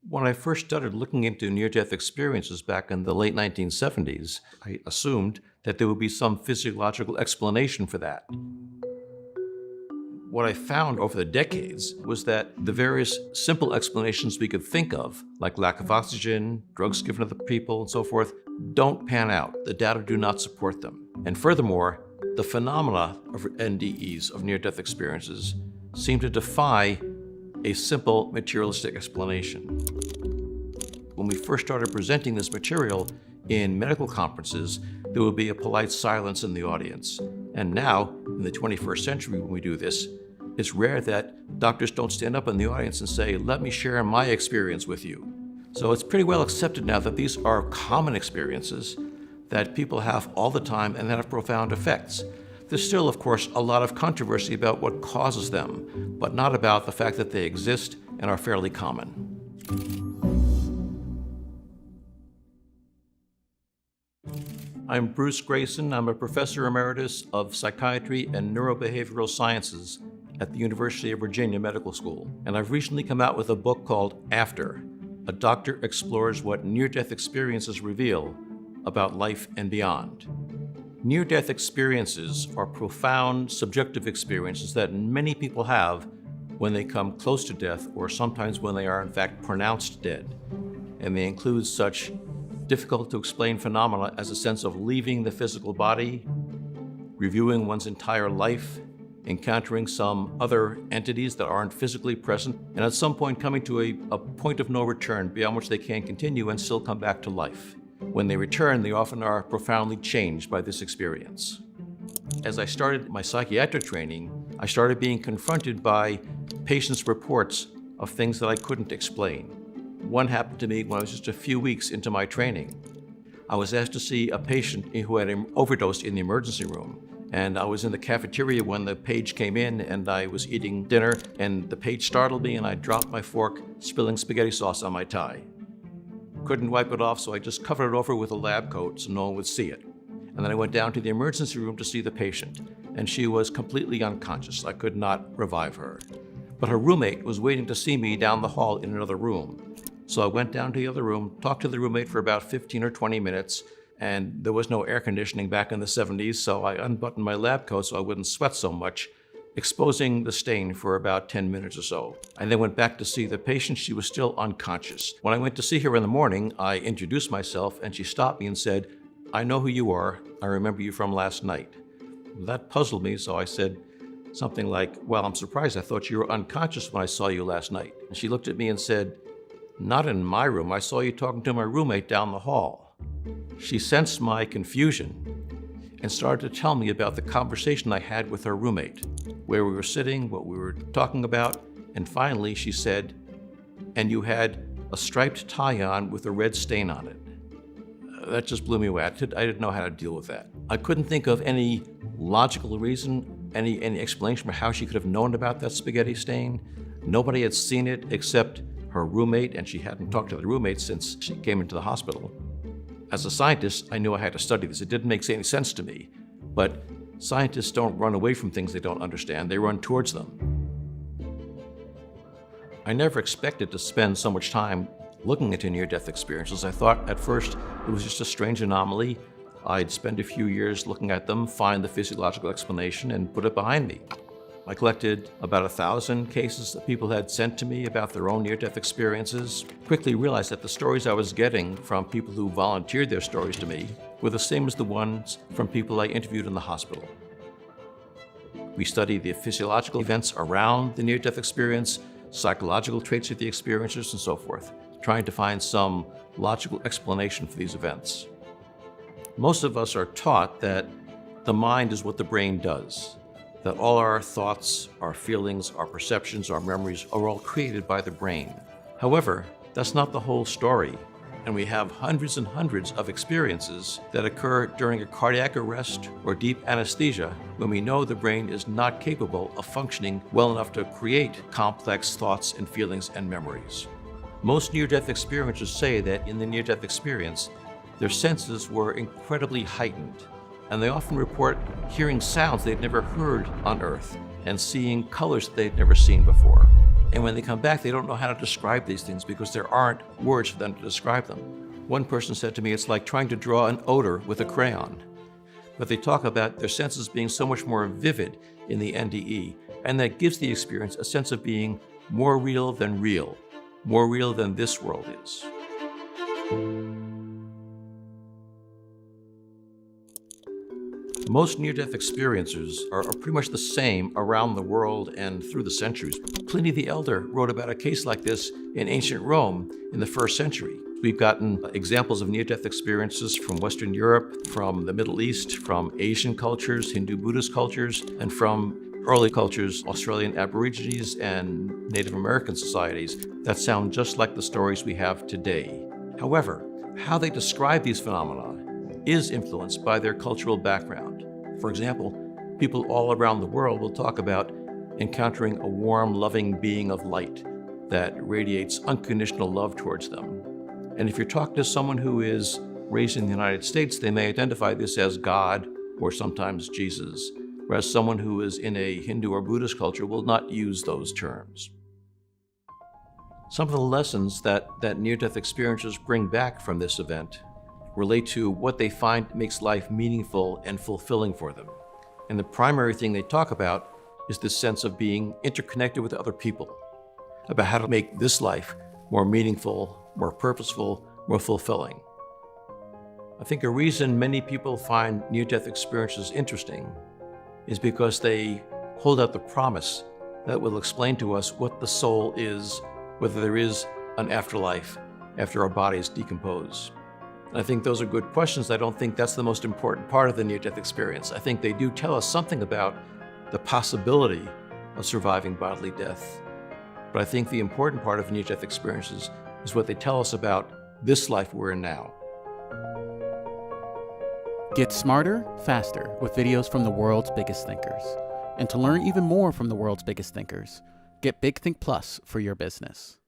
When I first started looking into near-death experiences back in the late 1970s, I assumed that there would be some physiological explanation for that. What I found over the decades was that the various simple explanations we could think of, like lack of oxygen, drugs given to the people, and so forth, don't pan out. The data do not support them. And furthermore, the phenomena of NDEs, of near-death experiences, seem to defy a simple materialistic explanation. When we first started presenting this material in medical conferences, there would be a polite silence in the audience. And now, in the 21st century, when we do this, it's rare that doctors don't stand up in the audience and say, "Let me share my experience with you." So it's pretty well accepted now that these are common experiences that people have all the time and that have profound effects. There's still, of course, a lot of controversy about what causes them, but not about the fact that they exist and are fairly common. I'm Bruce Greyson. I'm a professor emeritus of psychiatry and neurobehavioral sciences at the University of Virginia Medical School. And I've recently come out with a book called After: A Doctor Explores What Near-Death Experiences Reveal About Life and Beyond. Near-death experiences are profound, subjective experiences that many people have when they come close to death, or sometimes when they are in fact pronounced dead. And they include such difficult-to-explain phenomena as a sense of leaving the physical body, reviewing one's entire life, encountering some other entities that aren't physically present, and at some point coming to a point of no return beyond which they can't continue and still come back to life. When they return, they often are profoundly changed by this experience. As I started my psychiatric training, I started being confronted by patients' reports of things that I couldn't explain. One happened to me when I was just a few weeks into my training. I was asked to see a patient who had overdosed in the emergency room. And I was in the cafeteria when the page came in, and I was eating dinner, and the page startled me, and I dropped my fork, spilling spaghetti sauce on my tie. Couldn't wipe it off, so I just covered it over with a lab coat so no one would see it. And then I went down to the emergency room to see the patient, and she was completely unconscious. I could not revive her. But her roommate was waiting to see me down the hall in another room. So I went down to the other room, talked to the roommate for about 15 or 20 minutes, and there was no air conditioning back in the 70s, so I unbuttoned my lab coat so I wouldn't sweat so much, exposing the stain for about 10 minutes or so. I then went back to see the patient. She was still unconscious. When I went to see her in the morning, I introduced myself, and she stopped me and said, "I know who you are. I remember you from last night." That puzzled me, so I said something like, "Well, I'm surprised. I thought you were unconscious when I saw you last night." And she looked at me and said, "Not in my room. I saw you talking to my roommate down the hall." She sensed my confusion and started to tell me about the conversation I had with her roommate, where we were sitting, what we were talking about, and finally she said, "And you had a striped tie on with a red stain on it." That just blew me away. I didn't know how to deal with that. I couldn't think of any logical reason, any explanation for how she could have known about that spaghetti stain. Nobody had seen it except her roommate, and she hadn't talked to the roommate since she came into the hospital. As a scientist, I knew I had to study this. It didn't make any sense to me, but scientists don't run away from things they don't understand. They run towards them. I never expected to spend so much time looking into near-death experiences. I thought at first it was just a strange anomaly. I'd spend a few years looking at them, find the physiological explanation, and put it behind me. I collected about 1,000 cases that people had sent to me about their own near-death experiences. Quickly realized that the stories I was getting from people who volunteered their stories to me were the same as the ones from people I interviewed in the hospital. We studied the physiological events around the near-death experience, psychological traits of the experiencers, and so forth, trying to find some logical explanation for these events. Most of us are taught that the mind is what the brain does, that all our thoughts, our feelings, our perceptions, our memories are all created by the brain. However, that's not the whole story, and we have hundreds and hundreds of experiences that occur during a cardiac arrest or deep anesthesia when we know the brain is not capable of functioning well enough to create complex thoughts and feelings and memories. Most near-death experiencers say that in the near-death experience, their senses were incredibly heightened, and they often report hearing sounds they'd never heard on Earth and seeing colors that they'd never seen before. And when they come back, they don't know how to describe these things because there aren't words for them to describe them. One person said to me, it's like trying to draw an odor with a crayon. But they talk about their senses being so much more vivid in the NDE, and that gives the experience a sense of being more real than this world is. Most near-death experiences are pretty much the same around the world and through the centuries. Pliny the Elder wrote about a case like this in ancient Rome in the 1st century. We've gotten examples of near-death experiences from Western Europe, from the Middle East, from Asian cultures, Hindu Buddhist cultures, and from early cultures, Australian Aborigines and Native American societies that sound just like the stories we have today. However, how they describe these phenomena is influenced by their cultural background. For example, people all around the world will talk about encountering a warm, loving being of light that radiates unconditional love towards them. And if you're talking to someone who is raised in the United States, they may identify this as God or sometimes Jesus, whereas someone who is in a Hindu or Buddhist culture will not use those terms. Some of the lessons that near-death experiencers bring back from this event relate to what they find makes life meaningful and fulfilling for them. And the primary thing they talk about is this sense of being interconnected with other people, about how to make this life more meaningful, more purposeful, more fulfilling. I think a reason many people find near-death experiences interesting is because they hold out the promise that will explain to us what the soul is, whether there is an afterlife after our bodies decompose. I think those are good questions. I don't think that's the most important part of the near-death experience. I think they do tell us something about the possibility of surviving bodily death. But I think the important part of near-death experiences is what they tell us about this life we're in now. Get smarter, faster with videos from the world's biggest thinkers. And to learn even more from the world's biggest thinkers, get Big Think Plus for your business.